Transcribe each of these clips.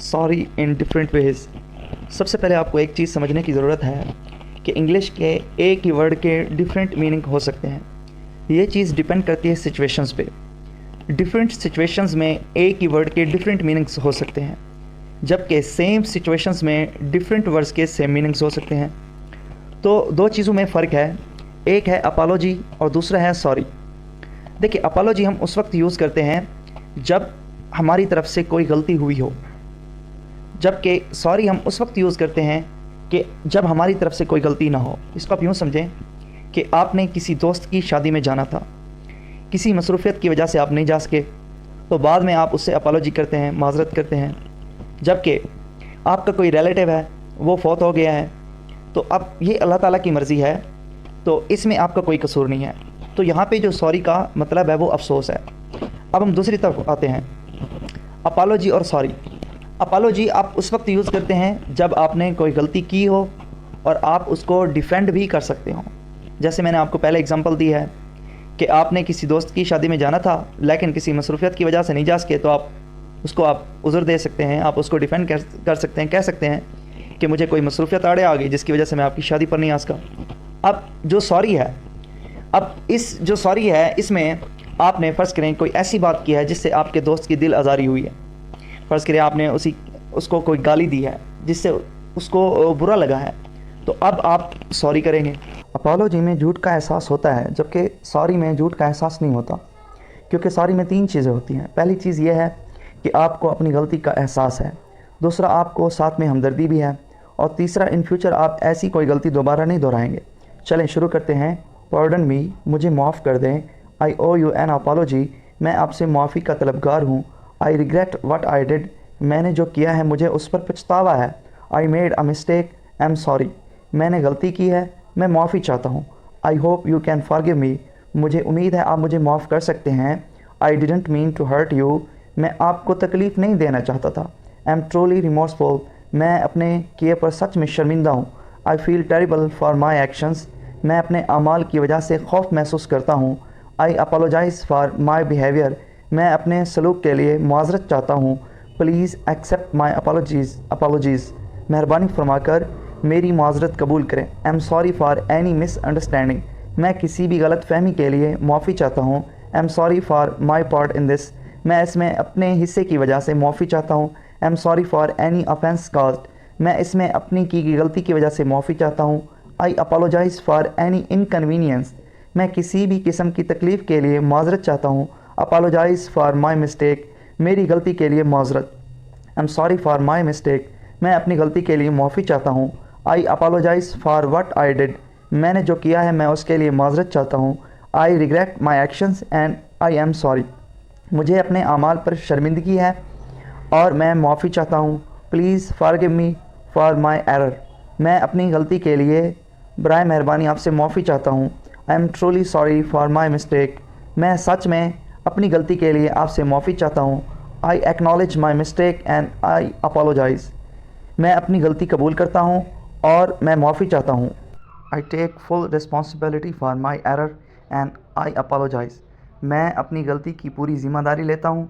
Sorry in different ways. सबसे पहले आपको एक चीज़ समझने की ज़रूरत है कि इंग्लिश के एक ही वर्ड के डिफरेंट मीनिंग हो सकते हैं। ये चीज़ डिपेंड करती है सिचुएशंस पे। डिफरेंट सिचुएशंस में एक ही वर्ड के डिफरेंट मीनिंग्स हो सकते हैं, जबकि सेम सिचुएशंस में डिफरेंट वर्ड्स के सेम मीनिंग्स हो सकते हैं। तो दो चीज़ों में फ़र्क है, एक है अपोलॉजी और दूसरा है सॉरी। देखिए, अपोलॉजी हम उस वक्त यूज़ करते हैं जब हमारी तरफ से कोई गलती हुई हो, जबकि सॉरी हम उस वक्त यूज़ करते हैं कि जब हमारी तरफ से कोई गलती ना हो। इसको आप यूँ समझें कि आपने किसी दोस्त की शादी में जाना था, किसी मसरूफियत की वजह से आप नहीं जा सके, तो बाद में आप उससे अपोलॉजी करते हैं, माजरत करते हैं। जबकि आपका कोई रिलेटिव है, वो फौत हो गया है, तो अब ये अल्लाह ताला की मर्ज़ी है, तो इसमें आपका कोई कसूर नहीं है। तो यहाँ पे जो सॉरी का मतलब है वो अफसोस है। अब हम दूसरी तरफ आते हैं, अपोलॉजी और सॉरी। अपोलॉजी आप उस वक्त यूज़ करते हैं जब आपने कोई गलती की हो और आप उसको डिफेंड भी कर सकते हो। जैसे मैंने आपको पहले एग्जांपल दी है कि आपने किसी दोस्त की शादी में जाना था लेकिन किसी मसरूफियत की वजह से नहीं जा सके, तो आप उज़र दे सकते हैं, आप उसको डिफेंड कर सकते हैं, कह सकते हैं कि मुझे कोई मसरूफियत आड़े आ गई जिसकी वजह से मैं आपकी शादी पर नहीं आ सका। अब जो सॉरी है, अब इस जो सॉरी है इसमें आपने फ़र्ज़ करें कोई ऐसी बात की है जिससे आपके दोस्त की दिल आज़ारी हुई है। फ़र्ज़ करें आपने उसको कोई गाली दी है जिससे उसको बुरा लगा है, तो अब आप सॉरी करेंगे। अपोलॉजी में झूठ का एहसास होता है, जबकि सॉरी में झूठ का एहसास नहीं होता, क्योंकि सॉरी में तीन चीज़ें होती हैं। पहली चीज़ ये है कि आपको अपनी गलती का एहसास है, दूसरा आपको साथ में हमदर्दी भी है, और तीसरा इन फ्यूचर आप ऐसी कोई गलती दोबारा नहीं दोहराएंगे। चलें शुरू करते हैं। पार्डन मी, मुझे माफ़ कर दें। I owe you an apology, मैं आपसे माफ़ी का तलबगार हूँ। I regret what I did, मैंने जो किया है मुझे उस पर पछतावा है। I made a mistake, I am sorry, मैंने गलती की है, मैं माफ़ी चाहता हूँ। I hope you can forgive me, मुझे उम्मीद है आप मुझे माफ़ कर सकते हैं। I didn't mean to hurt you, मैं आपको तकलीफ़ नहीं देना चाहता था। आई एम ट्रूली रिमोर्सफुल, मैं अपने किए पर सच में शर्मिंदा हूँ। I feel terrible for my actions, मैं अपने अमाल की वजह से खौफ महसूस करता हूँ। I apologise for my behaviour, मैं अपने सलूक के लिए मुआज़रत चाहता हूँ। प्लीज़ एक्सेप्ट माई अपोलॉजीज़, मेहरबानी फरमाकर मेरी मुआज़रत कबूल करें। आई am sorry for any misunderstanding, मैं किसी भी गलत फहमी के लिए माफ़ी चाहता हूँ। आई am sorry for my part in this, मैं इसमें अपने हिस्से की वजह से माफ़ी चाहता हूँ। आई am sorry for any offence caused, मैं इसमें अपनी की गई गलती की वजह से माफ़ी चाहता हूँ। I apologise for any inconvenience, मैं किसी भी किस्म की तकलीफ़ के लिए माजरत चाहता हूँ। अपोलोजाइज़ फॉर माई मिस्टेक, मेरी गलती के लिए माजरत। I am sorry for my mistake, मैं अपनी गलती के लिए माफ़ी चाहता हूँ। I apologise for what I did, मैंने जो किया है मैं उसके लिए माजरत चाहता हूँ। I regret my actions and I am sorry, मुझे अपने अमाल पर शर्मिंदगी है और मैं माफ़ी चाहता हूँ। Please forgive me for my error, मैं अपनी गलती के लिए बराए मेहरबानी आपसे माफ़ी चाहता हूँ। I am truly sorry for my mistake, मैं सच में अपनी गलती के लिए आपसे माफ़ी चाहता हूँ। I acknowledge my mistake and I apologise, मैं अपनी गलती कबूल करता हूँ और मैं माफ़ी चाहता हूँ। I take full responsibility for my error and I apologise, मैं अपनी गलती की पूरी ज़िम्मेदारी लेता हूँ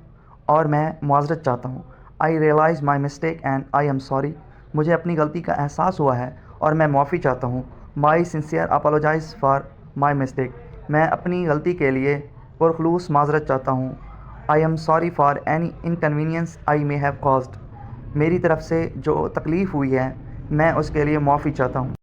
और मैं मुआज़रत चाहता हूँ। I realise my mistake and I am sorry, मुझे अपनी गलती का एहसास हुआ है और मैं माफ़ी चाहता हूँ। My sincere apologise for my mistake, मैं अपनी गलती के लिए पुरखलूस माजरत चाहता हूँ। आई am sorry for any inconvenience I may have caused, मेरी तरफ से जो तकलीफ़ हुई है मैं उसके लिए माफ़ी चाहता हूँ।